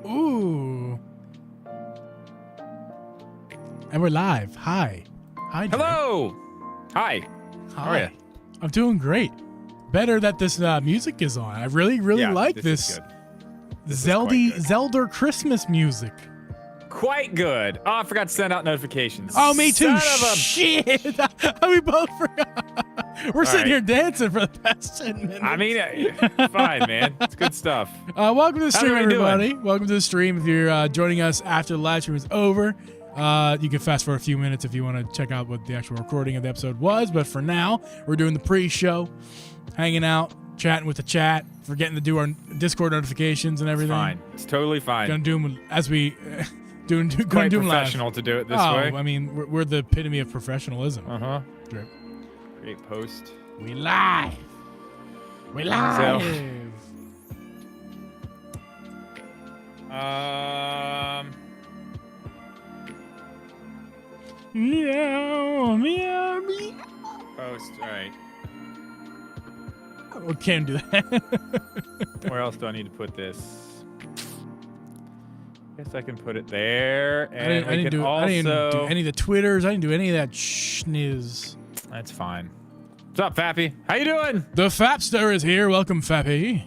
Ooh. And we're live. Hi. Hi. Hello. Hi. Hi. How are you? I'm doing great. Better that this music is on. I really like this Zelda Christmas music. Quite good. Oh, I forgot to send out notifications. Oh, me too. Son of a Shit. We both forgot. We're sitting here dancing for the past 10 minutes. I mean, fine, man. It's good stuff. Welcome to the stream, everybody. Doing? Welcome to the stream. If you're joining us after the live stream is over, you can fast forward a few minutes if you want to check out what the actual recording of the episode was. But for now, we're doing the pre-show, hanging out, chatting with the chat, forgetting to do our Discord notifications and everything. It's fine. It's totally fine. Gonna do them as we doing quite do them professional live. to do it this way. I mean, we're the epitome of professionalism. Great. Create post. We live. We live. Meow, meow, meow. Post. All right. We can't do that. Where else do I need to put this? Guess I can put it there. And I didn't do any of the Twitters. I didn't do any of that schniz. That's fine. What's up, Fappy? How you doing? The Fapster is here. Welcome, Fappy.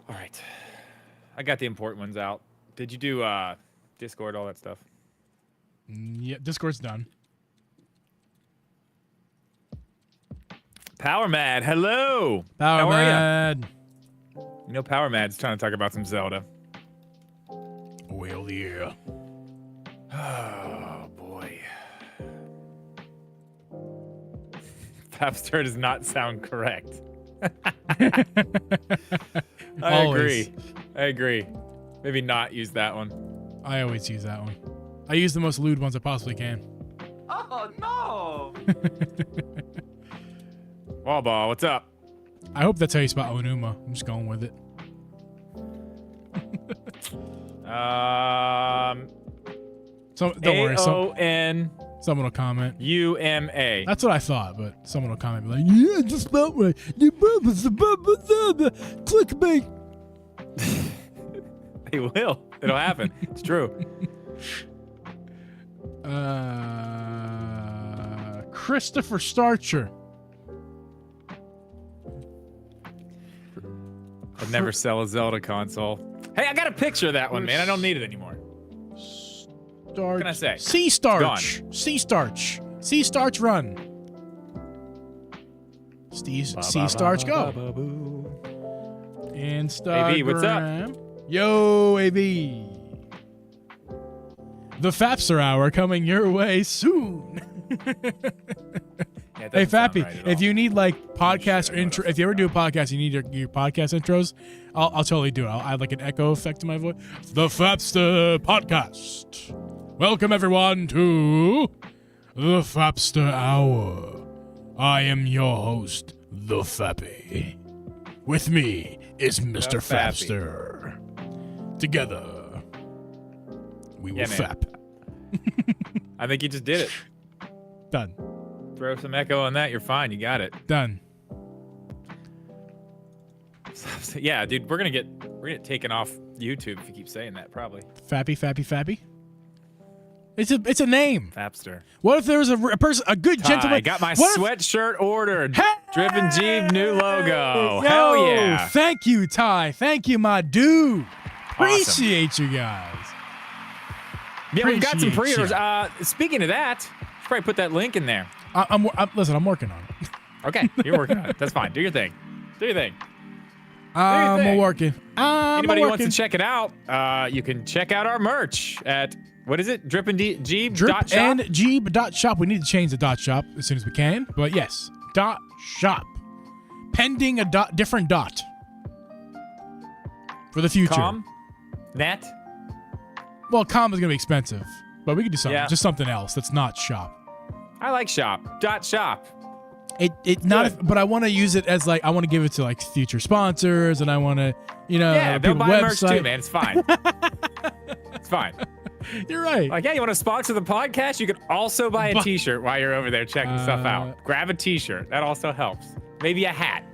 All right. I got the important ones out. Did you do Discord, all that stuff? Yeah, Discord's done. Power Mad, hello. Power Mad. You know Power Mad's trying to talk about some Zelda. Well, yeah. Oh, boy. Fapster does not sound correct. I agree. Maybe not use that one. I always use that one. I use the most lewd ones I possibly can. Oh, no. Wallball, what's up? I hope that's how you spell Onuma. I'm just going with it. So don't worry. Someone will comment. UMA. That's what I thought, but someone will comment and be like, yeah, just spelled right. Clickbait. They will. It'll happen. It's true. Christopher Starcher. I'd never sell a Zelda console. Hey, I got a picture of that one, man. I don't need it anymore. What can I say? Sea starch. Sea starch. Sea starch run. Sea starch go. Instagram. AB, what's up? Yo, AB. The Fapster Hour coming your way soon. Hey, Fappy, if you need like podcast intro, if you ever do a podcast, you need your podcast intros, I'll totally do it. I'll add like an echo effect to my voice. The Fapster Podcast. Welcome everyone to the Fapster Hour. I am your host, the Fappy. With me is Mr. Fapster. Together, we will fap. I think you just did it. Done. Throw some echo on that. You're fine. You got it. Done. Yeah, dude, we're gonna get taken off YouTube if you keep saying that. Probably. Fappy. It's a name. Fapster. What if there was a person, a good gentleman? I got my sweatshirt ordered. Hey! Drippin' Geeb new logo. Hell yeah. Thank you, Ty. Thank you, my dude. Appreciate you guys. Yeah, we've got some pre-orders. Speaking of that, you should probably put that link in there. Listen, I'm working on it. Okay, you're working on it. That's fine. Do your thing. I'm working. Anybody who wants to check it out, you can check out our merch at, what is it? Dripandgeeb.shop? Dripandgeeb.shop. We need to change the .shop as soon as we can. But yes, .shop. Pending a different dot. For the future. Net? Well, com is going to be expensive. But we could do something. Yeah. Just something else that's not shop. I like shop. .shop. But I want to use it as like, I want to give it to like future sponsors, and I want to, they'll buy merch too, man. It's fine. It's fine. You're right. Like, yeah, you want to sponsor the podcast? You can also buy a t-shirt while you're over there checking stuff out. Grab a t-shirt. That also helps. Maybe a hat.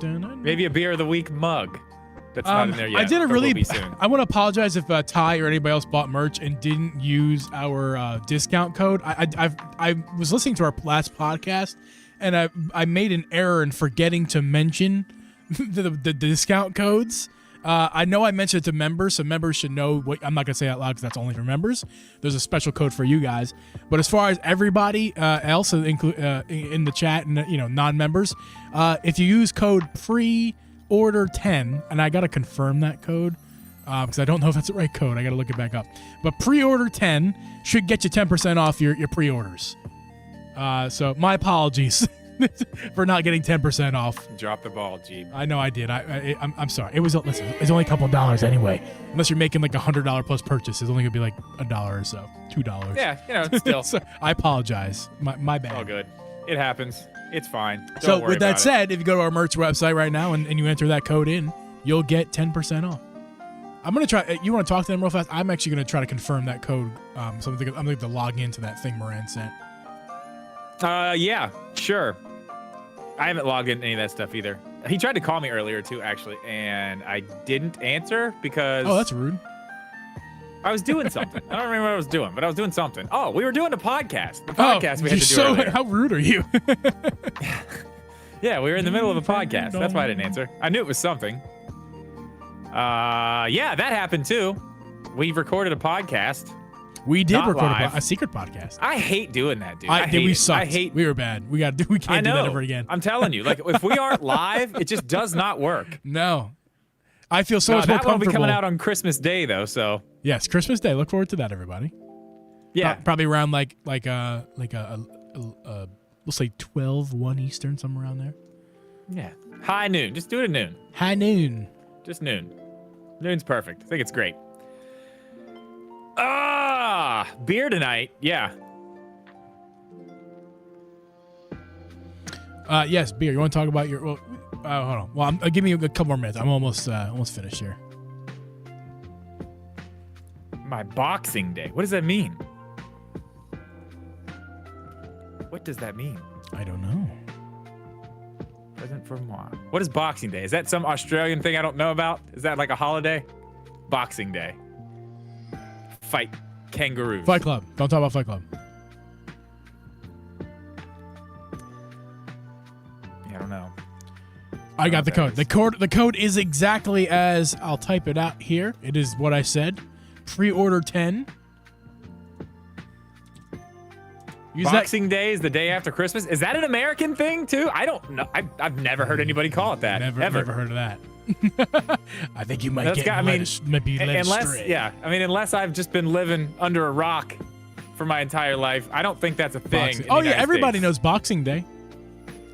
Maybe a beer of the week mug. that's not in there yet. I did a but really. will be soon. I want to apologize if Ty or anybody else bought merch and didn't use our discount code. I was listening to our last podcast, and I made an error in forgetting to mention the discount codes. I know I mentioned it to members, so members should know what I'm not gonna say out loud because that's only for members. There's a special code for you guys, but as far as everybody else, in the chat and non-members, if you use code pre-order 10, and I gotta confirm that code because I don't know if that's the right code. I gotta look it back up. But pre-order 10 should get you 10% off your pre-orders. So my apologies. For not getting 10% off. Drop the ball, Geeb. I know I did. I'm sorry. Listen, it's only a couple dollars anyway. Unless you're making like $100 plus purchase, it's only gonna be like $1 or so, $2. Yeah, still. So I apologize. My bad. All good. It happens. It's fine. Don't So worry with that about said, if you go to our merch website right now and you enter that code in, you'll get 10% off. I'm gonna try. You want to talk to them real fast? I'm actually gonna try to confirm that code. So I'm going to log into that thing Moran sent. Yeah, sure. I haven't logged in any of that stuff either. He tried to call me earlier too, actually, and I didn't answer because that's rude. I was doing something. I don't remember what I was doing, but I was doing something. Oh, we were doing a podcast. The podcast we had to do earlier. How rude are you? Yeah, we were in the middle of a podcast. That's why I didn't answer. I knew it was something. Yeah, that happened too. We recorded a podcast. We did Not record live. a secret podcast. I hate doing that, dude. We sucked. I hate. We were bad. We can't do that ever again. I'm telling you, like if we aren't live, it just does not work. No. I feel so much more that one will comfortable. be coming out on Christmas Day though, so. Yes, Christmas Day. Look forward to that, everybody. Yeah. Probably around like we'll say 1 Eastern, somewhere around there. Yeah. High noon. Just do it at noon. High noon. Just noon. Noon's perfect. I think it's great. Beer tonight. Yeah. Yes, beer. You want to talk about your? Well, hold on. Well, give me a couple more minutes. I'm almost finished here. My Boxing Day. What does that mean? What does that mean? I don't know. Present for moi. What is Boxing Day? Is that some Australian thing I don't know about? Is that like a holiday? Boxing Day. Fight kangaroos. Fight Club. Don't talk about Fight Club. Yeah, I don't know. I got the code. The code is exactly as I'll type it out here. It is what I said. Pre-order 10. Boxing Day is the day after Christmas. Is that an American thing too? I don't know. I've never heard anybody call it that. Never heard of that. I think you might be led astray. Yeah, I mean, unless I've just been living under a rock for my entire life, I don't think that's a thing. Oh yeah, everybody knows Boxing Day.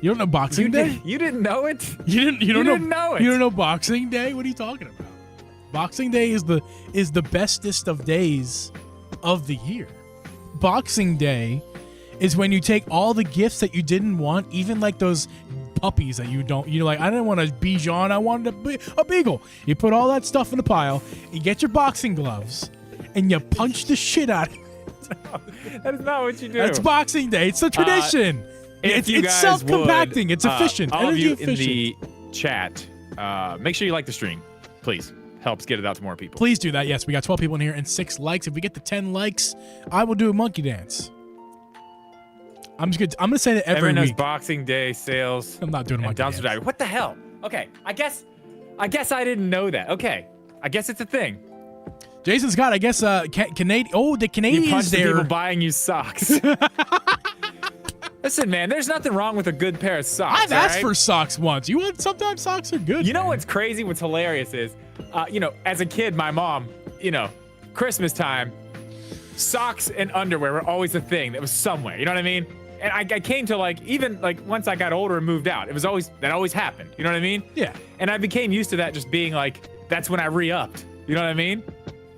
You don't know Boxing Day? You didn't know it? You didn't know it. You don't know Boxing Day? What are you talking about? Boxing Day is the bestest of days of the year. Boxing Day is when you take all the gifts that you didn't want, even like those puppies that you're like, I didn't want a Bichon, I wanted a beagle. You put all that stuff in a pile, you get your boxing gloves, and you punch the shit out of it. That is not what you do. It's Boxing Day. It's the tradition. It's self-compacting. It's efficient. All of Energy you efficient. in the chat, make sure you like the stream, please. Helps get it out to more people. Please do that. Yes, we got 12 people in here and 6 likes. If we get the 10 likes, I will do a monkey dance. I'm gonna say that every Everyone knows week. Boxing Day sales. I'm not doing a monkey dance. Dumpster diving. What the hell? Okay, I guess I didn't know that. Okay, I guess it's a thing. Jason Scott, I guess Canadian. Oh, the Canadians You punch the there. people buying you socks. Listen, man, there's nothing wrong with a good pair of socks. I've asked for socks once. Sometimes socks are good. You know man. what's crazy? What's hilarious is, as a kid, my mom, Christmas time, socks and underwear were always a thing that was somewhere. You know what I mean? And I came to even once I got older and moved out, that always happened. You know what I mean? Yeah. And I became used to that just being that's when I re-upped. You know what I mean?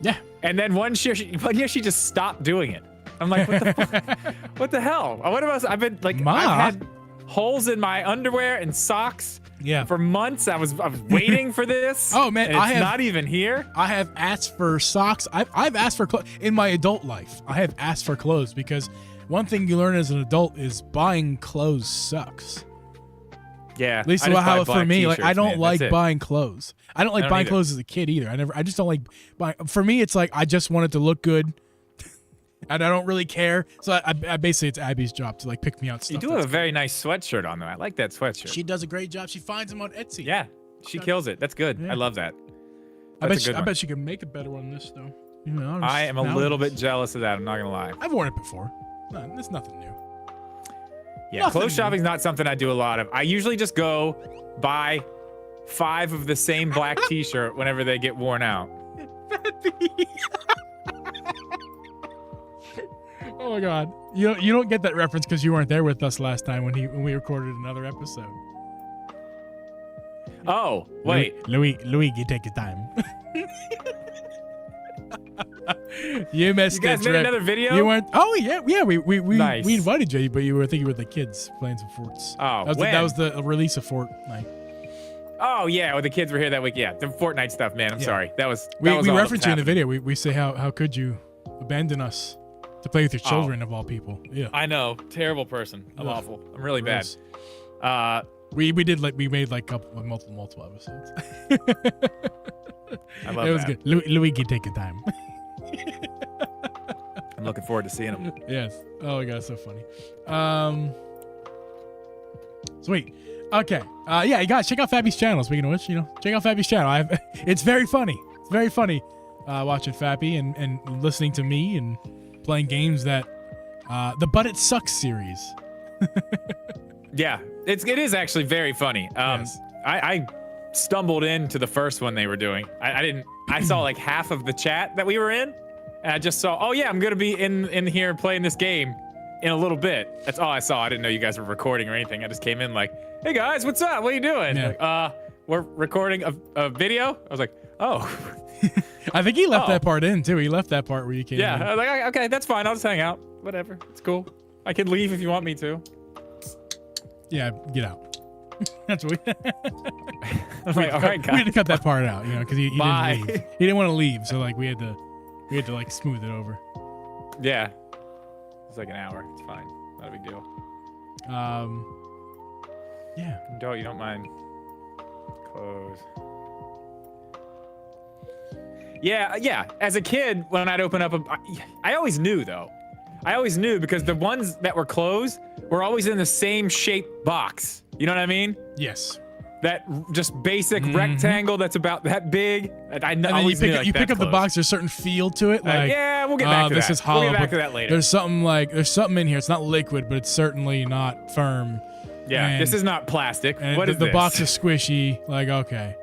Yeah. And then one year she just stopped doing it. I'm like, what the fuck? What the hell? What else? I've been I've had holes in my underwear and socks. Yeah. For months, I was waiting for this. Oh man, and it's not even here. I have asked for socks. I've asked for clothes in my adult life. I have asked for clothes because one thing you learn as an adult is buying clothes sucks. Yeah. At least I just how buy for black me, like I t-shirts, don't man. like That's it. buying clothes. I don't like don't buying either. clothes as a kid either. I just don't like buying. For me, it's like I just want it to look good, and I don't really care. So I basically it's Abby's job to like pick me out stuff. You do have a very nice sweatshirt on though. I like that sweatshirt. She does a great job. She finds them on Etsy. Yeah, she kills it. That's good. Yeah. I love that. I That's a good I one. bet she could make a better one than this though. You know, I am a nowadays. little bit jealous of that. I'm not gonna lie. I've worn it before. No, it's nothing new. Yeah, Nothing clothes new. shopping's not something I do a lot of. I usually just go buy 5 of the same black T-shirt whenever they get worn out. Oh my god, you don't get that reference because you weren't there with us last time when we recorded another episode. Oh, wait. Louis, you take your time. You missed You guys it. made another video? You weren't. Oh yeah. We Nice. we invited you, but you were thinking with the kids playing some forts. Oh, that was the release of Fortnite. Oh yeah, well, the kids were here that week. Yeah, the Fortnite stuff, man. I'm Yeah. sorry. That was We all that reference was you in the happening. video. We say how could you abandon us to play with your children of all people? Yeah. I know, terrible person. I'm Ugh. awful. I'm really bad. Gross. We made like multiple episodes. I love it was that. good. Luigi, take your time. I'm looking forward to seeing them. Yes. Oh my god, so funny. Sweet. Okay. Yeah, you guys check out Fappy's channel. Speaking of which, check out Fappy's channel. It's very funny. It's very funny watching Fappy and listening to me and playing games that the But It Sucks series. Yeah, it is actually very funny. Yes. I stumbled into the first one they were doing. I saw like half of the chat that we were in, and I just saw, oh yeah, I'm gonna be in here playing this game in a little bit. That's all I saw. I didn't know you guys were recording or anything. I just came in like, hey guys, what's up? What are you doing? Yeah. Like, we're recording a video. I was like, oh. I think he left Oh. that part in too. He left that part where you came Yeah, in. I was like, okay, that's fine. I'll just hang out. Whatever, it's cool. I can leave if you want me to. Yeah, get out. That's what we I'm like, all right, we had to guys. cut that part out, because he Bye. didn't leave. He didn't want to leave, so like we had to like smooth it over. Yeah, it's like an hour. It's fine. Not a big deal. Yeah. You don't mind clothes. Yeah. As a kid, when I'd open up I always knew though. I always knew because the ones that were closed were always in the same shaped box. You know what I mean? Yes. That just basic rectangle that's about that big. I And then always you knew, pick, like, you pick that's up the closed. box. There's a certain feel to it. Like, yeah, we'll get back to this that. is hollow. We'll get back but to that later. There's something in here. It's not liquid, but it's certainly not firm. Yeah, And- this is not plastic. And What the, is the this? box is squishy. Like, okay.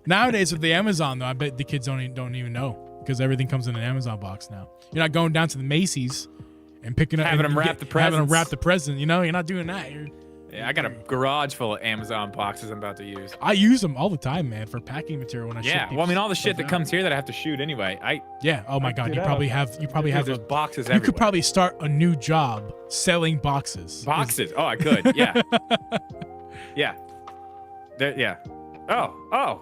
Nowadays with the Amazon though, I bet the kids don't even know because everything comes in an Amazon box now. You're not going down to the Macy's and picking up Having and them wrap the having them presents. wrap the present. You're not doing that. Yeah, I got a garage full of Amazon boxes I'm about to use. I use them all the time, man, for packing material when I ship Yeah, people well, I mean, all the shit stuff that out. comes here that I have to shoot anyway. Yeah. Oh my God. get You out. probably have There's a boxes You everywhere. could probably start a new job selling boxes. Boxes. Oh, I could. Yeah. Yeah. Yeah. Oh,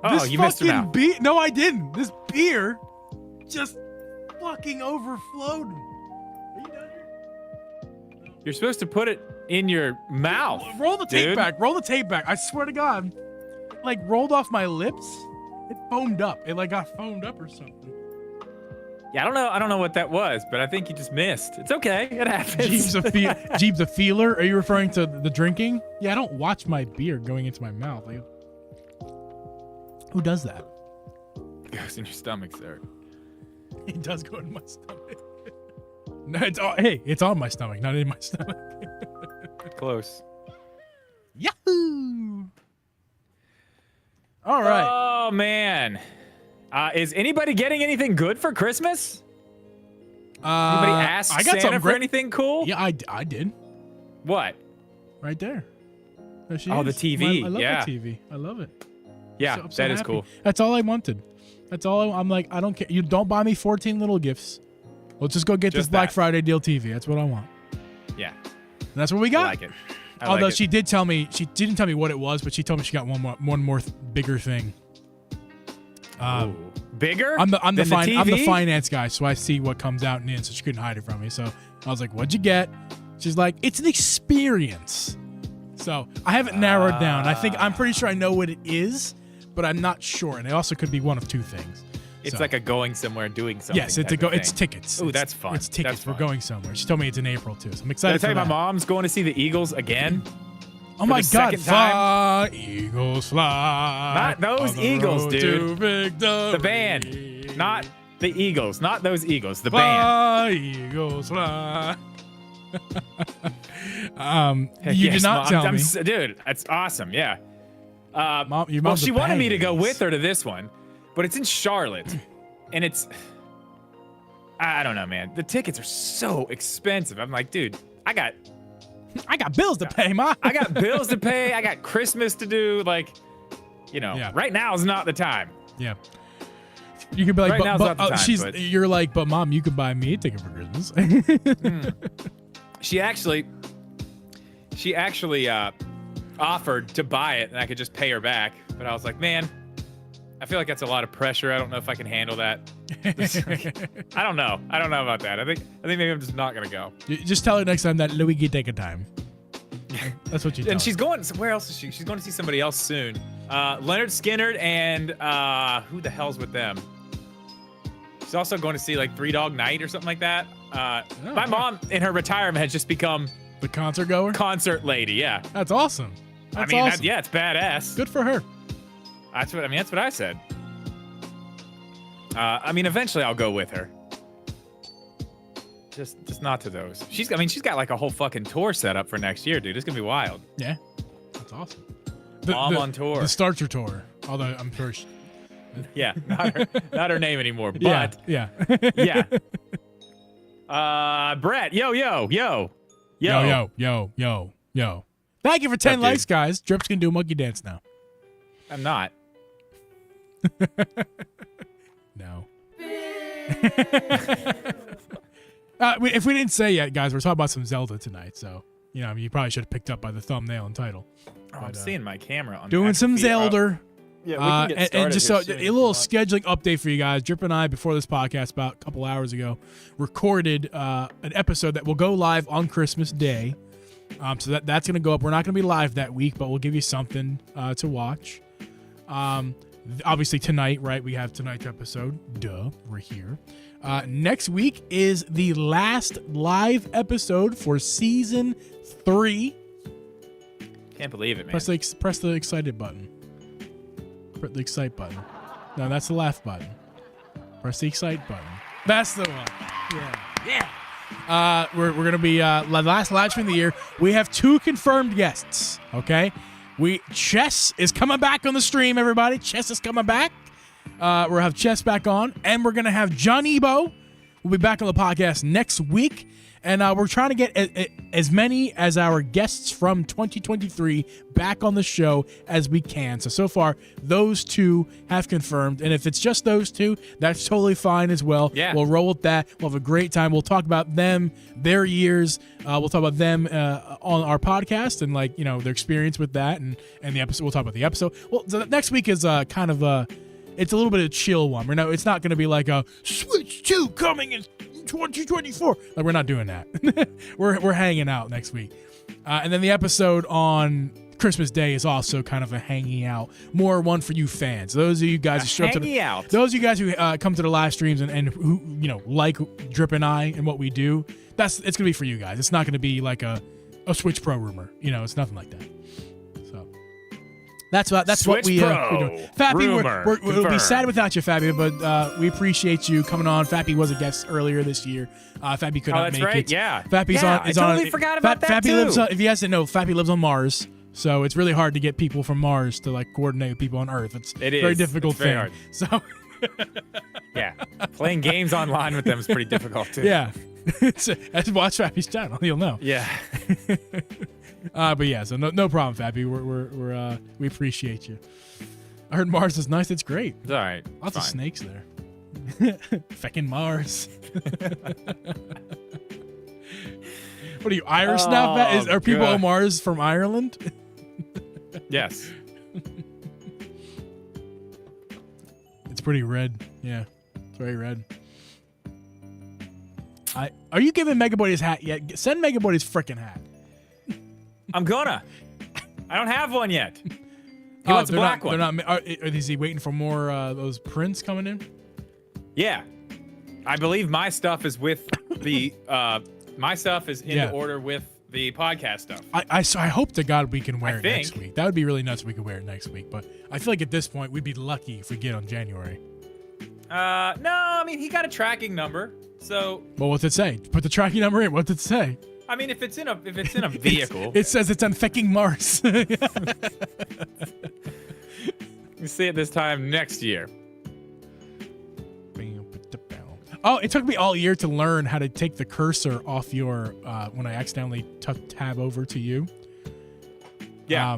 This you missed her fucking now. beer. No, I didn't. This beer just fucking overflowed. Are you done here? You're supposed to put it in your mouth. Roll the tape dude. back. Roll the tape back. I swear to God, it like rolled off my lips. It foamed up. It like got foamed up or something. Yeah, I don't know what that was, but I think you just missed. It's okay. It happens. Jeeb's a feeler. Are you referring to the drinking? Yeah, I don't watch my beer going into my mouth. Like, who does that? Goes in your stomach, sir. It does go in my stomach. No, it's on my stomach, not in my stomach. Close. Yahoo! All right. Oh man. Is anybody getting anything good for Christmas? Anybody ask I got Santa something for great. anything cool? Yeah, I did. What? Right there. There she Oh, is. the TV. I love Yeah. the TV. I love it. Yeah, So- I'm so that is happy. cool. That's all I wanted. That's all I'm like, I don't care. You don't buy me 14 little gifts. Let's just go get this Just Black that. Friday deal TV. That's what I want. Yeah, And that's what we I got. like it. I Although like it. she did tell me, she didn't tell me what it was, but she told me she got one more bigger thing. Ooh. Bigger? I'm the than TV? finance guy, so I see what comes out and in, so she couldn't hide it from me. So I was like, "What'd you get?" She's like, "It's an experience." So I haven't narrowed down. I'm pretty sure I know what it is, but I'm not sure. And it also could be one of two things. It's So- like a going somewhere, doing something. Yes, it's it's tickets. Ooh, It's- that's fun. It's tickets. That's We're fun. going somewhere. She told me it's in April too, so I'm Did I excited tell for you that. my mom's going to see the Eagles again? Oh my the God! second Fly, Eagles fly. Not those on the Eagles, road dude. to victory. The band, not the Eagles, not those Eagles. The band. Fly, Eagles fly. Heck You yes, did not Mom. tell me. Dude, that's awesome. Yeah. Mom, your Well, mom's she a wanted me to go badass. with her to this one, but it's in Charlotte, and it's. I don't know, man. The tickets are so expensive. I'm like, dude, I got bills to pay, Ma. I got bills to pay. I got Christmas to do. Like, Yeah. right now is not the time. Yeah. You could be like, Right now's not the time, but- you're like, but Mom, you could buy me a ticket for Christmas. She actually offered to buy it, and I could just pay her back. But I was like, man, I feel like that's a lot of pressure. I don't know if I can handle that. I don't know. I don't know about that. I think maybe I'm just not gonna go. You just tell her next time that Louis can take a time. That's what you tell And her. she's going. Where else is she? She's going to see somebody else soon. Leonard Skinner and who the hell's with them? She's also going to see like Three Dog Night or something like that. My mom in her retirement has just become the concert goer. concert lady. Yeah. That's awesome. That's I mean, awesome. yeah, it's badass. Good for her. That's what I said. I mean, eventually I'll go with her. Just not to those. She's got like a whole fucking tour set up for next year, dude. It's gonna be wild. Yeah. That's awesome. Mom on tour. The Starter Tour. Although I'm first. Yeah, not her name anymore. But Yeah. yeah. Brett, yo. Yo. Thank you for 10 Up, dude. likes, guys. Drips can do a monkey dance now. I'm not. No. If we didn't say yet, guys, we're talking about some Zelda tonight. So, you probably should have picked up by the thumbnail and title. Oh, I'm seeing my camera on. Doing some actually, Zelda. Yeah, we can get and started just here so soon if a you little want. scheduling update for you guys. Drip and I, before this podcast, about a couple hours ago, recorded an episode that will go live on Christmas Day. So that's going to go up. We're not going to be live that week, but we'll give you something to watch. Obviously tonight, right? We have tonight's episode. Duh, we're here. Next week is the last live episode for season 3. Can't believe it, man. Press the excited button. Press the excite button. No, that's the laugh button. Press the excite button. That's the one. Yeah. We're gonna be last live stream of the year. We have 2 confirmed guests. Okay. Chess is coming back on the stream. Everybody, Chess is coming back. We'll have Chess back on, and we're gonna have John Ebo. We'll be back on the podcast next week. And we're trying to get as many as our guests from 2023 back on the show as we can. So far, those 2 have confirmed. And if it's just those 2, that's totally fine as well. Yeah. We'll roll with that. We'll have a great time. We'll talk about them, their years. We'll talk about them on our podcast and, their experience with that and the episode. We'll talk about the episode. Well, so next week is kind of it's a little bit of a chill one. It's not going to be like a Switch 2 coming in 2024. Like, we're not doing that. we're hanging out next week. And then the episode on Christmas Day is also kind of a hanging out, more one for you fans. Those of you guys who show up to those of you guys who come to the live streams and who like Drip and I and what we do. It's gonna be for you guys. It's not gonna be like a Switch Pro rumor. It's nothing like that. So that's what Switch we're Pro doing. Fappy, rumor we'll be sad confirmed. without you, Fappy, but we appreciate you coming on. Fappy was a guest earlier this year. Fappy could not that's make right. it. Yeah. Fappy's Yeah, on. Is I totally on, forgot about that Fappy too. lives on. If you guys didn't know, Fappy lives on Mars. So it's really hard to get people from Mars to coordinate with people on Earth. It's It a very is. difficult It's very thing. hard. So Yeah. Playing games online with them is pretty difficult too. yeah, so, watch Fappy's channel. You'll know. Yeah. But yeah, so no problem, Fappy. We appreciate you. I heard Mars is nice. It's great. It's all right. Lots Fine. of snakes there. Feckin' Mars. What are you, Irish now? Oh, Are people God. on Mars from Ireland? Yes. It's pretty red. Yeah, it's very red. Are you giving Megaboy his hat yet? Send Megaboy his frickin' hat. I'm gonna. I don't have one yet. He wants a black one. Is he waiting for more those prints coming in? Yeah. I believe my stuff is with the my stuff is in the order with the podcast stuff. I hope to God we can wear it next week. That would be really nuts if we could wear it next week. But I feel like at this point we'd be lucky if we get on January. No, I mean he got a tracking number, so. Well, what's it say? Put the tracking number in. What's it say? I mean, if it's in a vehicle, it says it's on fucking Mars. You see it this time next year. Oh, it took me all year to learn how to take the cursor off your when I accidentally tab over to you. Yeah.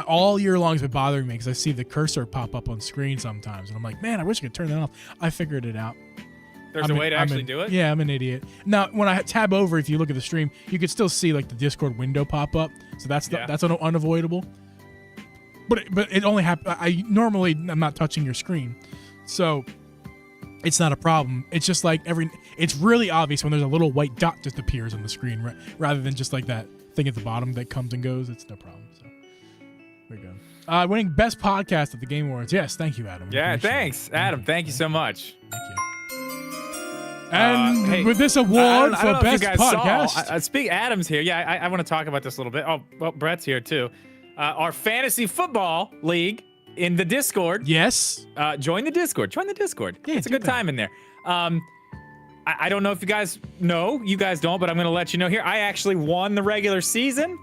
All year long it's been bothering me because I see the cursor pop up on screen sometimes, and I'm like, man, I wish I could turn that off. I figured it out. There's a way to actually do it? Yeah, I'm an idiot. Now, when I tab over, if you look at the stream, you can still see like the Discord window pop up. So that's unavoidable. But it only happens. I'm not touching your screen, so it's not a problem. It's just like it's really obvious when there's a little white dot just appears on the screen, rather than just like that thing at the bottom that comes and goes. It's no problem. So there you go. Winning best podcast at the Game Awards. Yes, thank you, Adam. Yeah, thanks, Adam. Thank you so much. Thank you. And with this award for best podcast, speak. Adam's here. Yeah, I want to talk about this a little bit. Oh, well, Brett's here too. Our fantasy football league in the Discord. Yes. Join the Discord. Yeah, it's a good time in there. I don't know if you guys know. You guys don't, but I'm going to let you know here. I actually won the regular season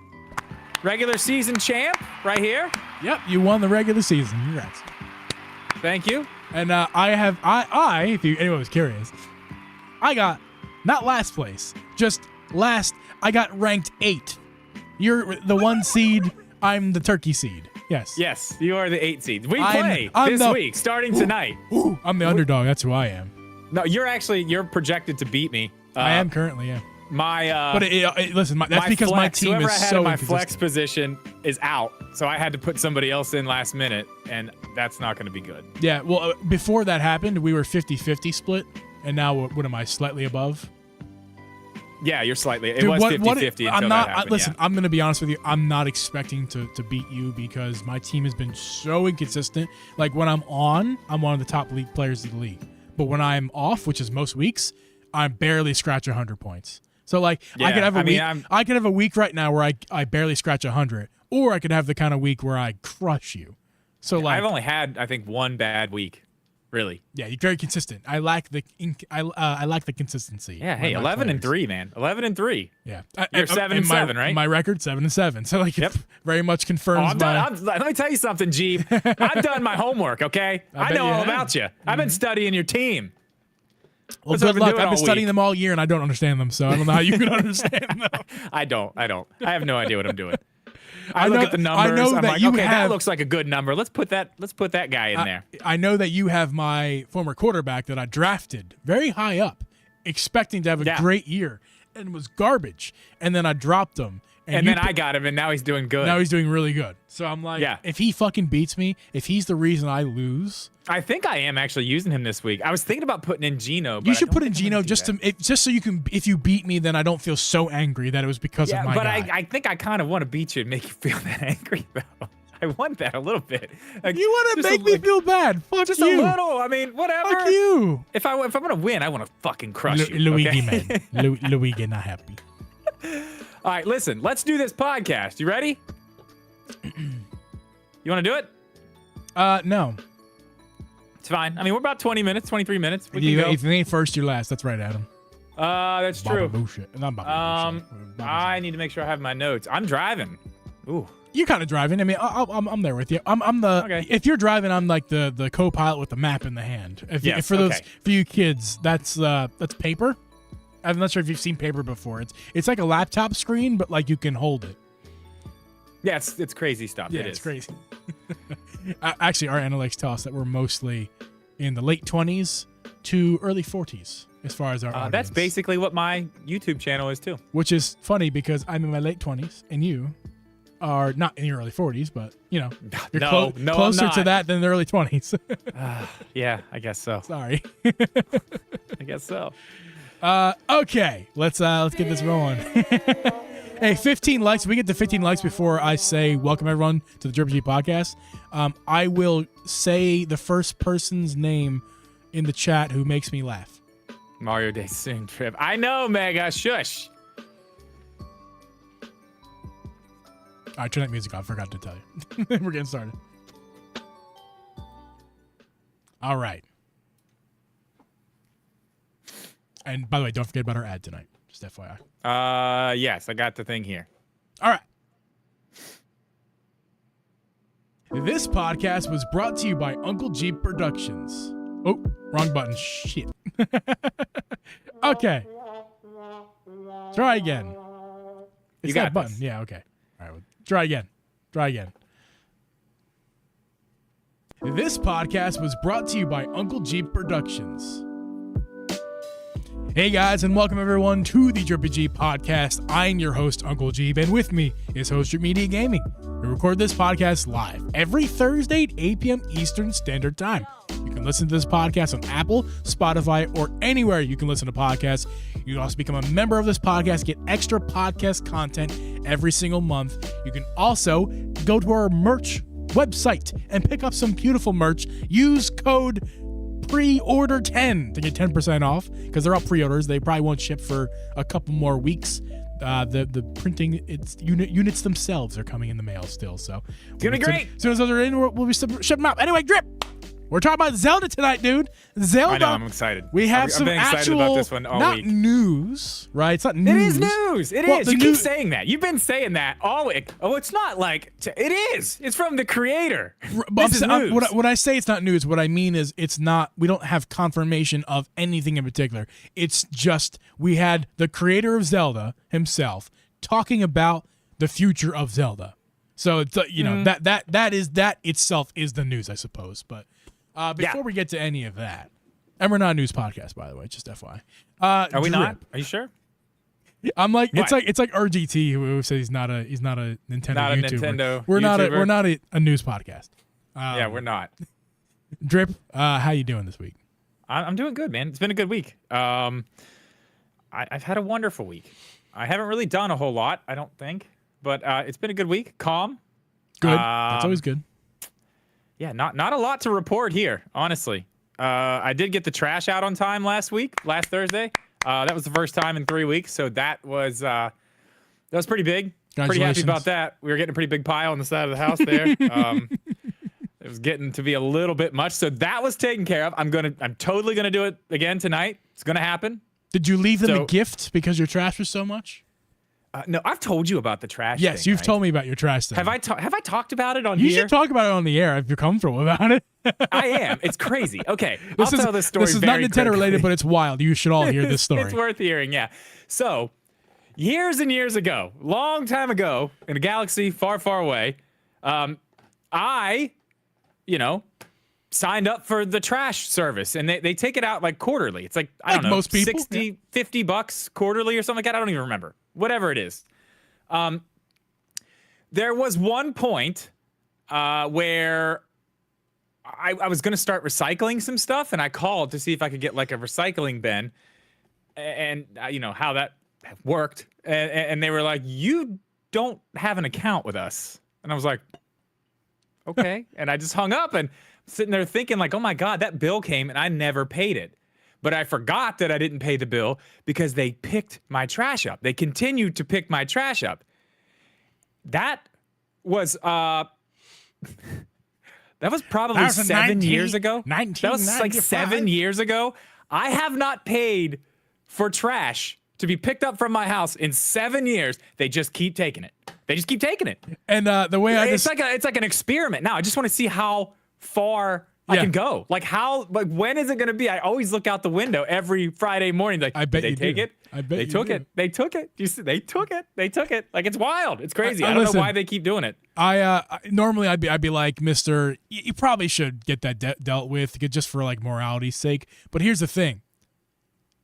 champ right here. Yep, you won the regular season. Congrats. Thank you. And if anyone was curious, I got not last place, just last. I got ranked 8. You're the 1 seed. I'm the turkey seed. Yes. Yes, you are the 8 seed. We play this week, starting tonight. I'm the underdog. That's who I am. No, you're projected to beat me. I am currently, yeah. Listen, that's because my team is so inconsistent. My flex position is out, so I had to put somebody else in last minute, and that's not going to be good. Yeah, well, before that happened, we were 50-50 split, and now what am I, slightly above? Yeah, you're slightly. It was 50-50 until that happened. Listen, I'm going to be honest with you. I'm not expecting to beat you because my team has been so inconsistent. Like, when I'm one of the top league players of the league. But when I'm off, which is most weeks, I barely scratch 100 points. So, like, I could have a week right now where I barely scratch 100, or I could have the kind of week where I crush you. So, like, I've only had, I think, one bad week, really. Yeah, you're very consistent. I lack the consistency. Yeah, hey, 11-3, man. 11-3. Yeah, you're 7-7, right? My record 7-7. So, like, it very much confirms. Let me tell you something, Geeb. I've done my homework. Okay, I know all about you. I've been studying your team. Well, good luck. I've been studying them all year, and I don't understand them, so I don't know how you can understand them. I don't. I have no idea what I'm doing. I look at the numbers. I know that that looks like a good number. Let's put that guy in there. I know that you have my former quarterback that I drafted very high up, expecting to have a great year, and was garbage. And then I dropped him. And then I got him, and now he's doing good. Now he's doing really good. So I'm like, if he fucking beats me, if he's the reason I lose. I think I am actually using him this week. I was thinking about putting in Gino. But you should put in Gino just so you can. If you beat me, then I don't feel so angry that it was because of my guy. But I think I kind of want to beat you and make you feel that angry, though. I want that a little bit. Like, you want to make me feel bad? Fuck just you. A little. I mean, whatever. Fuck you. If I'm gonna win, I want to fucking crush you. Luigi, man. Luigi not happy. All right, listen. Let's do this podcast. You ready? You want to do it? No. It's fine. I mean, we're about 20 minutes, 23 minutes. We can go. If it ain't first, you're last. That's right, Adam. That's true. Bullshit. Not I need to make sure I have my notes. I'm driving. Ooh. You're kind of driving. I mean, I'm there with you. I'm the. Okay. If you're driving, I'm like the co-pilot with the map in the hand. For you kids, that's paper. I'm not sure if you've seen paper before. It's like a laptop screen, but like you can hold it. Yeah, it's crazy stuff. Yeah, it's crazy. Actually, our analytics tell us that we're mostly in the late 20s to early 40s as far as our audience. That's basically what my YouTube channel is too. Which is funny because I'm in my late 20s and you are not in your early 40s, but you're closer to that than the early 20s. Yeah, I guess so. Sorry. I guess so. Okay, let's get this rolling. Hey, 15 likes. If we get to 15 likes before I say welcome everyone to the Geeb podcast, I will say the first person's name in the chat who makes me laugh. Mario Day soon, Trip. I know, Mega. Shush. All right, turn that music off. I forgot to tell you. We're getting started. All right. And by the way, don't forget about our ad tonight. Just FYI. Yes, I got the thing here. All right. This podcast was brought to you by Uncle Geeb Productions. Oh, wrong button. Shit. Okay. Try again. It's You got that button. this. Yeah, okay. All right. Well, try again. Try again. This podcast was brought to you by Uncle Geeb Productions. Hey guys, and welcome everyone to the Geeb podcast. I'm your host, Uncle Geeb, and with me is Host Street Media Gaming. We record this podcast live every Thursday at 8 p.m. Eastern Standard Time. You can listen to this podcast on Apple, Spotify, or anywhere you can listen to podcasts. You can also become a member of this podcast, get extra podcast content every single month. You can also go to our merch website and pick up some beautiful merch. Use code pre-order 10 to get 10% off because they're all pre-orders. They probably won't ship for a couple more weeks. The printing units themselves are coming in the mail still, so It's gonna be great. As soon as those are in, we'll be shipping them out. Anyway, Drip, we're talking about Zelda tonight, dude. Zelda. I know, I'm excited. We have I've some been excited actual, about this one all not week. news, right? It's not news. It is news. It Well, is. the You news- keep saying that. You've been saying that all week. Oh, it's not like it is. It's from the creator. But This is news. when I say it's not news, what I mean is it's not. We don't have confirmation of anything in particular. It's just we had the creator of Zelda himself talking about the future of Zelda. So it's that itself is the news, I suppose. But before we get to any of that, and we're not a news podcast, by the way, just FYI. Are we Drip, not? Are you sure? I'm like What? it's like RGT who said he's not a Nintendo Not a YouTuber. Nintendo we're YouTuber. not a news podcast. Yeah, we're not. Drip, how you doing this week? I'm doing good, man. It's been a good week. I've had a wonderful week. I haven't really done a whole lot, I don't think, but it's been a good week. Calm. Good. That's always good. Yeah, not a lot to report here, honestly. I did get the trash out on time last Thursday. That was the first time in 3 weeks, so that was pretty big. Pretty happy about that. We were getting a pretty big pile on the side of the house there. It was getting to be a little bit much, so that was taken care of. I'm totally gonna do it again tonight. It's gonna happen. Did you leave them a So- gift because your trash was so much? No, I've told you about the trash. Yes, thing, you've right? told me about your trash thing. Have I talked about it on You here? should talk about it on the air if you're comfortable about it. I am. It's crazy. Okay, I'll tell this story. This is not very Nintendo related, quickly. but it's wild. You should all hear this story. It's worth hearing, yeah. So, years and years ago, long time ago, in a galaxy far, far away, I, signed up for the trash service, and they take it out like quarterly. It's like, I don't know, most people, 60, $50 quarterly or something like that. I don't even remember. Whatever it is. There was one point where I was going to start recycling some stuff, and I called to see if I could get like a recycling bin, and how that worked. And they were like, "You don't have an account with us," and I was like, "Okay," and I just hung up and sitting there thinking like, "Oh my God, that bill came and I never paid it." But I forgot that I didn't pay the bill because they picked my trash up. They continued to pick my trash up. That was probably 7 years ago. That was like 7 years ago. I have not paid for trash to be picked up from my house in 7 years. They just keep taking it. They just keep taking it. And the way It's like an experiment. Now I just want to see how far I can go. Like when is it going to be? I always look out the window every Friday morning. Like, I bet did you they take do. it? I bet they you took do. it. They took it. You see, they took it. They took it. Like, it's wild. It's crazy. I don't listen, know why they keep doing it. Normally I'd be like, Mister, you probably should get that dealt with just for like morality's sake. But here's the thing: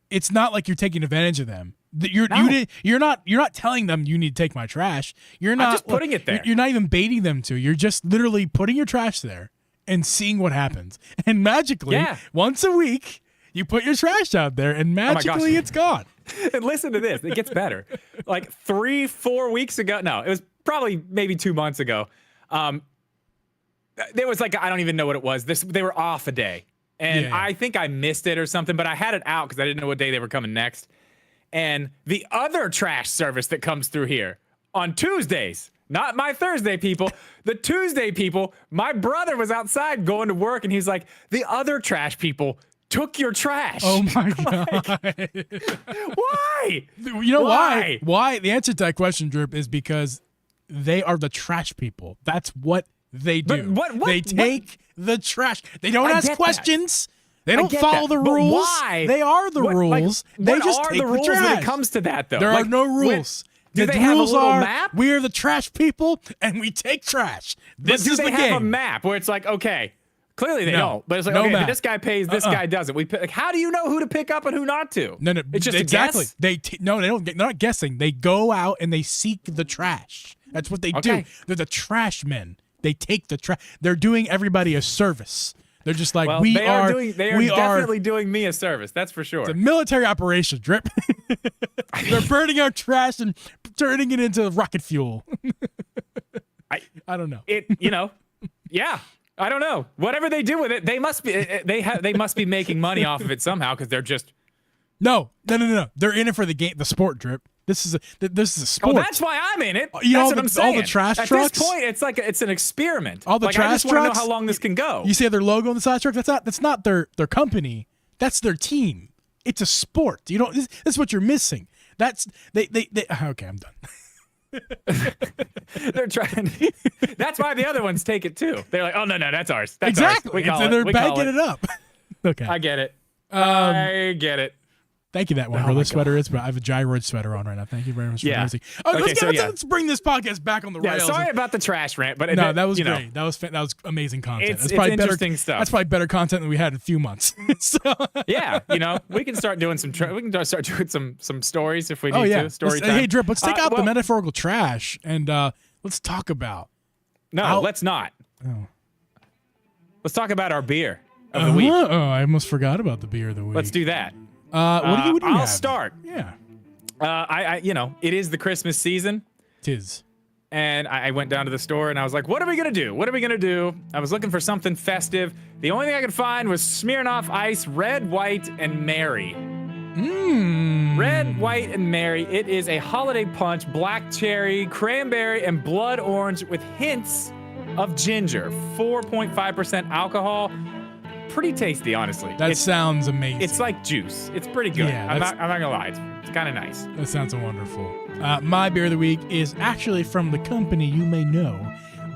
it's not like you're taking advantage of them. You're not telling them you need to take my trash. You're not just putting it there. You're not even baiting them to. You're just literally putting your trash there and seeing what happens. And magically, Yeah. once a week, You put your trash out there, and magically it's gone. And listen to this. It gets better. Like 3-4 weeks ago. No, it was probably maybe 2 months ago. There was like, I don't even know what it was. They were off a day. And I think I missed it or something, but I had it out because I didn't know what day they were coming next. And the other trash service that comes through here on Tuesdays, not my Thursday people, the Tuesday people, my brother was outside going to work and he's like, the other trash people took your trash. Oh my God. Why? You know why? Why? The answer to that question, Drip, is because they are the trash people. That's what they do. They take the trash. They don't ask questions. They don't follow the rules. Why? They are the rules. They just take the rules trash. when it comes to that, though? There are no rules. Do The they have a rules little are map? we are the trash people and we take trash. This is the game. Do they have a map where it's like, okay, clearly they don't, but it's like, no okay, map. but this guy pays, this guy doesn't. Like, how do you know who to pick up and who not to? No, it's just exactly. a guess? They don't. They're not guessing. They go out and they seek the trash. That's what they do. They're the trash men. They take the trash. They're doing everybody a service. They're just like, Well, they are definitely doing me a service. That's for sure. It's a military operation, Drip. They're burning our trash and turning it into rocket fuel. I don't know. Yeah. I don't know. Whatever they do with it, they must be making money off of it somehow because they're just No. They're in it for the game, the sport, Drip. This is a sport. Oh, that's why I'm in it. You know, that's what I'm saying. all the trash At trucks. At this point, it's an experiment. All the trash I just trucks. want to know how long this can go. You see their logo on the side truck? That's not their company. That's their team. It's a sport. You don't. This is what you're missing. That's they. Okay, I'm done. They're trying. That's why the other ones take it too. They're like, oh no, that's ours. That's exactly. ours. They're backing it up. Okay. I get it. I get it. Thank you, that one. The sweater is, but I have a gyroid sweater on right now. Thank you very much for noticing. Oh, let's bring this podcast back on the rails. Sorry about the trash rant, but that was great. That was amazing content. It's probably interesting stuff. That's probably better content than we had in a few months. Yeah, we can start doing some stories if we need to. Story time. Hey, Drip, let's take out the metaphorical trash and let's talk about. No, let's not. Oh. Let's talk about our beer of the week. Oh, I almost forgot about the beer of the week. Let's do that. What do you I'll have? start. Yeah. It is the Christmas season. Tis. And I went down to the store and I was like, what are we going to do? What are we going to do? I was looking for something festive. The only thing I could find was Smirnoff Ice, Red, White, and Mary. Red, White, and Mary. It is a holiday punch, black cherry, cranberry, and blood orange with hints of ginger. 4.5% alcohol. Pretty tasty, honestly. That sounds amazing. It's like juice. It's pretty good. Yeah, I'm not gonna lie. It's kind of nice. That sounds wonderful. My beer of the week is actually from the company you may know,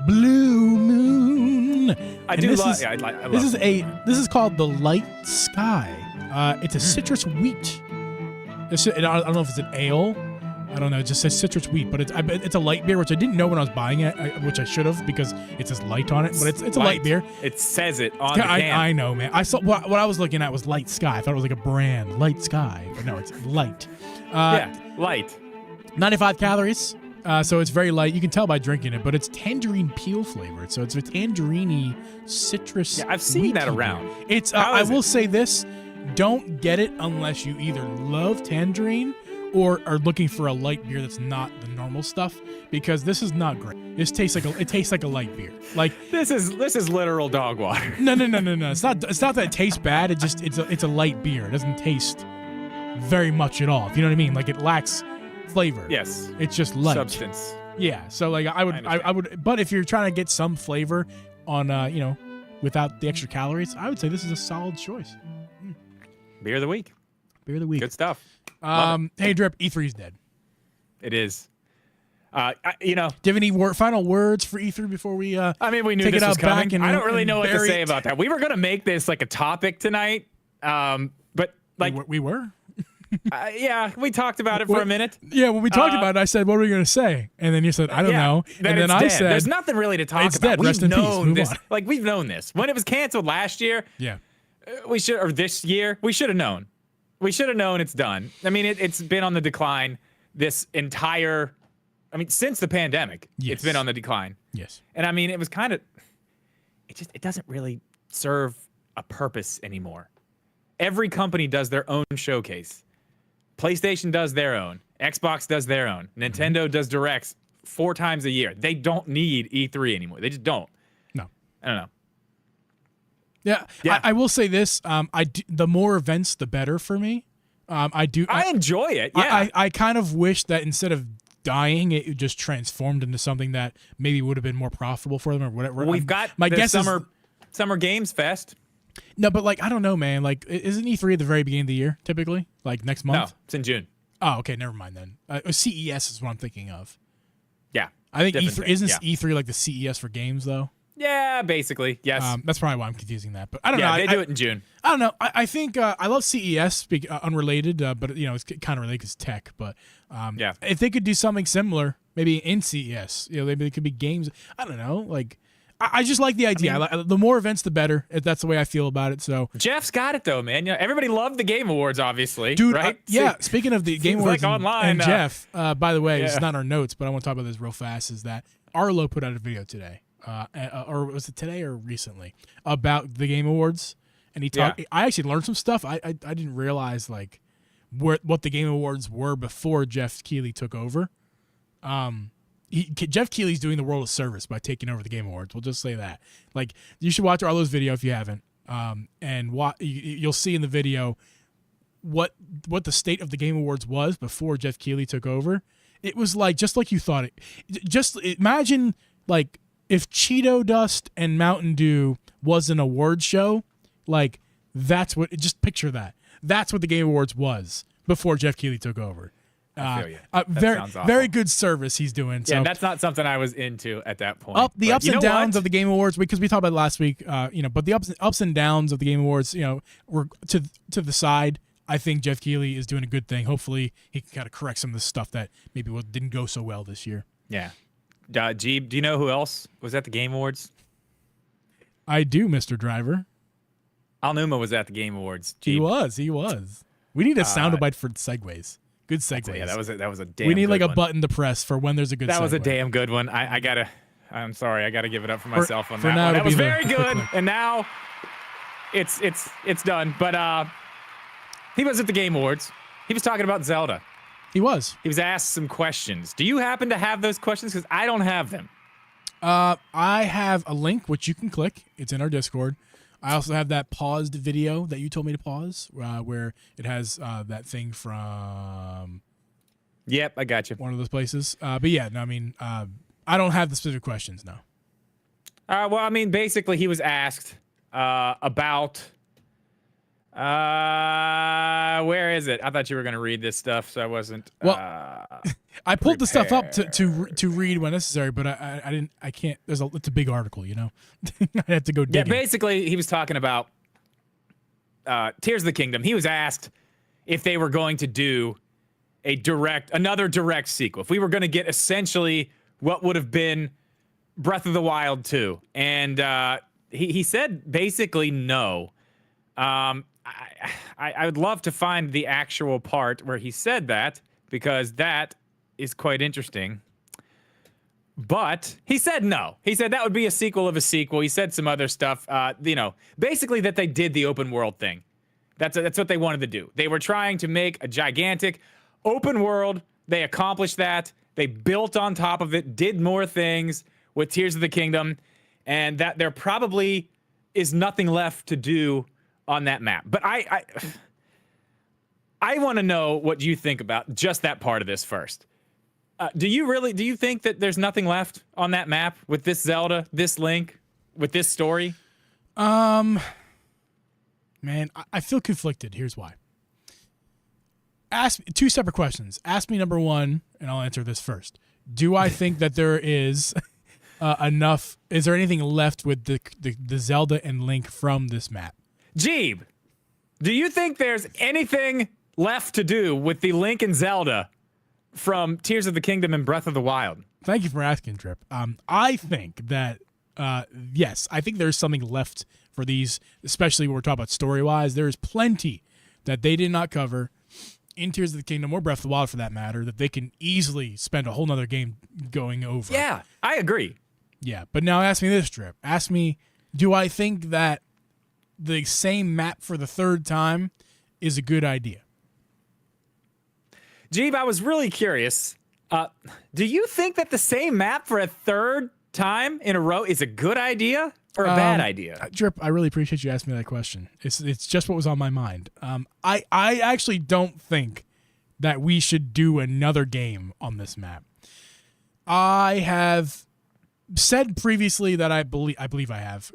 Blue Moon. I love. This is called the Light Sky. It's a citrus wheat. I don't know if it's an ale. I don't know. It just says citrus wheat, but it's a light beer, which I didn't know when I was buying it, which I should have because it says light on it. But it's a light beer. It says it on the can. I know, man. I saw what I was looking at was Light Sky. I thought it was like a brand, Light Sky, but no, it's light. Light. 95 calories, so it's very light. You can tell by drinking it, but it's tangerine peel flavored, so it's a tangerine citrus. Yeah, I've seen that around. It's. I will say this: don't get it unless you either love tangerine or are looking for a light beer that's not the normal stuff, because this is not great. It tastes like a light beer. Like this is literal dog water. No. It's not that it tastes bad. It's a light beer. It doesn't taste very much at all. If you know what I mean? Like it lacks flavor. Yes. It's just light. Substance. Yeah. So like I would, but if you're trying to get some flavor on without the extra calories, I would say this is a solid choice. Beer of the week. Beer of the week. Good stuff. Hey, Drip, E3's dead. It is. Do you have any final words for E3 before we? We knew take this it was out coming. back and I don't really know what to say it. about that. We were gonna make this like a topic tonight, but like we were. Yeah, we talked about it for a minute. Yeah, when we talked about it, I said, "What are we going to say?" And then you said, "I don't know." And then I said, "There's nothing really to talk it's about." Dead. Rest in peace. Move on. Like we've known this when it was canceled last year. Yeah, this year we should have known. We should have known it's done. I mean, it's been on the decline this entire. Since the pandemic, It's been on the decline. Yes, and it was kind of. It doesn't really serve a purpose anymore. every company does their own showcase. PlayStation does their own. Xbox does their own. Nintendo does directs 4 times a year. They don't need E3 anymore. They just don't. No. I don't know. Yeah. Yeah. I will say this. The more events, the better for me. I enjoy it. Yeah. I kind of wish that instead of dying, it just transformed into something that maybe would have been more profitable for them or whatever. We've got my the guess Summer Games Fest. No, but like I don't know, man. Like, isn't E3 at the very beginning of the year typically? Like next month? No, it's in June. Oh, okay, never mind then. CES is what I'm thinking of. Yeah, I think different E3 thing, isn't yeah. E3 like the CES for games though. Yeah, basically, yes. That's probably why I'm confusing that. But I don't know. Yeah, they do it in June. I don't know. I think I love CES, unrelated, but it's kind of related because tech. But Yeah. if they could do something similar, maybe in CES, maybe it could be games. I don't know. Like I just like the idea. The more events, the better. If that's the way I feel about it. So Jeff's got it though, man. Everybody loved the Game Awards, obviously, dude, right? yeah. Speaking of the Game Awards like and, online, and Jeff, by the way, it's yeah. not our notes, but I want to talk about this real fast. Is that Arlo put out a video today, or was it today or recently, about the Game Awards, and he talked. Yeah. I actually learned some stuff. I didn't realize like what the Game Awards were before Jeff Keighley took over. Jeff Keighley's doing the world a service by taking over the Game Awards. We'll just say that. Like, you should watch Arlo's video if you haven't, and you'll see in the video what the state of the Game Awards was before Jeff Keighley took over. It was like just like you thought it. Just imagine like if Cheeto Dust and Mountain Dew was an award show. Like that's what. Just picture that. That's what the Game Awards was before Jeff Keighley took over. I feel you. Very, sounds awful. very good service he's doing. So Yeah, that's not something I was into at that point. ups But and you know downs what? of the Game Awards, because we talked about it last week. But the ups and downs of the Game Awards, were to the side. I think Jeff Keighley is doing a good thing. Hopefully, he can kind of correct some of the stuff that maybe didn't go so well this year. Yeah. Geeb, do you know who else was at the Game Awards? I do, Mr. Driver. Al-Numa was at the Game Awards. He Geeb. was. We need a soundbite for segues. Good segues. Yeah, that was a damn. We need good like a one. button to press for when there's a good. That was a segue. damn good one. I'm sorry, I gotta give it up for myself on for that now, one. That it'll was be the very quick good, one. and now it's done. But he was at the Game Awards. He was talking about Zelda. He was. He was asked some questions. Do you happen to have those questions? Because I don't have them. I have a link which you can click. It's in our Discord. I also have that paused video that you told me to pause, where it has that thing from Yep, I got you. one of those places. But yeah, no, I mean, I don't have the specific questions now. Well, I mean, basically, he was asked about. Where is it? I thought you were going to read this stuff, so I wasn't. Well, I pulled the stuff up to read when necessary, but I didn't. I can't. It's a big article, I have to go dig. Yeah, in. basically, he was talking about Tears of the Kingdom. He was asked if they were going to do another direct sequel. If we were going to get essentially what would have been Breath of the Wild 2. And he said basically no. I would love to find the actual part where he said that, because that is quite interesting. But he said no. He said that would be a sequel of a sequel. He said some other stuff, basically that they did the open world thing. That's what they wanted to do. They were trying to make a gigantic open world. They accomplished that. They built on top of it, did more things with Tears of the Kingdom, and that there probably is nothing left to do on that map. But I want to know what you think about just that part of this first. Do you think that there's nothing left on that map with this Zelda, this Link, with this story? Man, I feel conflicted. Here's why. Ask two separate questions. Ask me number one, and I'll answer this first. Do I think that there is enough? Is there anything left with the Zelda and Link from this map? Geeb, do you think there's anything left to do with the Link and Zelda from Tears of the Kingdom and Breath of the Wild? Thank you for asking, Trip. I think that, yes, I think there's something left for these, especially when we're talking about story-wise. There's plenty that they did not cover in Tears of the Kingdom or Breath of the Wild, for that matter, that they can easily spend a whole nother game going over. Yeah, I agree. Yeah, but now ask me this, Trip. Ask me, do I think that the same map for the third time is a good idea. Geeb, I was really curious. Do you think that the same map for a third time in a row is a good idea or a bad idea? Drip, I really appreciate you asking me that question. It's just what was on my mind. I actually don't think that we should do another game on this map. I have said previously that I believe I have.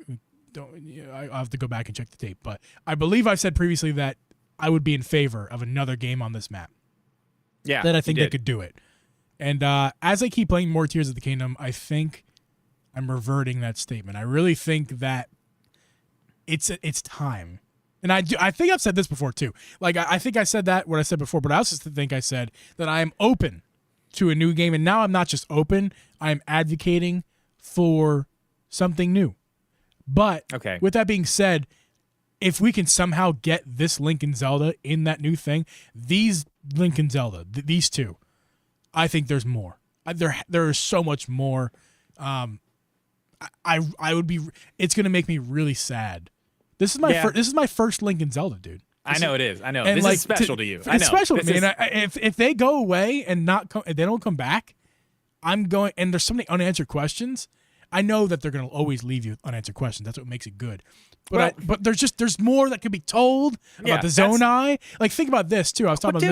I'll have to go back and check the tape, but I believe I've said previously that I would be in favor of another game on this map. Yeah, that I think they could do it. And as I keep playing more Tears of the Kingdom, I think I'm reverting that statement. I really think that it's time. And I think I've said this before too. Like I think I said that what I said before, but I also think I said that I am open to a new game, and now I'm not just open, I'm advocating for something new. But with that being said, if we can somehow get this Link and Zelda in that new thing, these Link and Zelda, these two, I think there's more. There is so much more. I would be. It's gonna make me really sad. This is my first Link and Zelda, dude. I know it is. I know this is special to you. I know. It's special to me. And if they go away and if they don't come back, I'm going. And there's so many unanswered questions. I know that they're going to always leave you with unanswered questions. That's what makes it good. But there's more that could be told about the Zonai. Like think about this too. I was talking about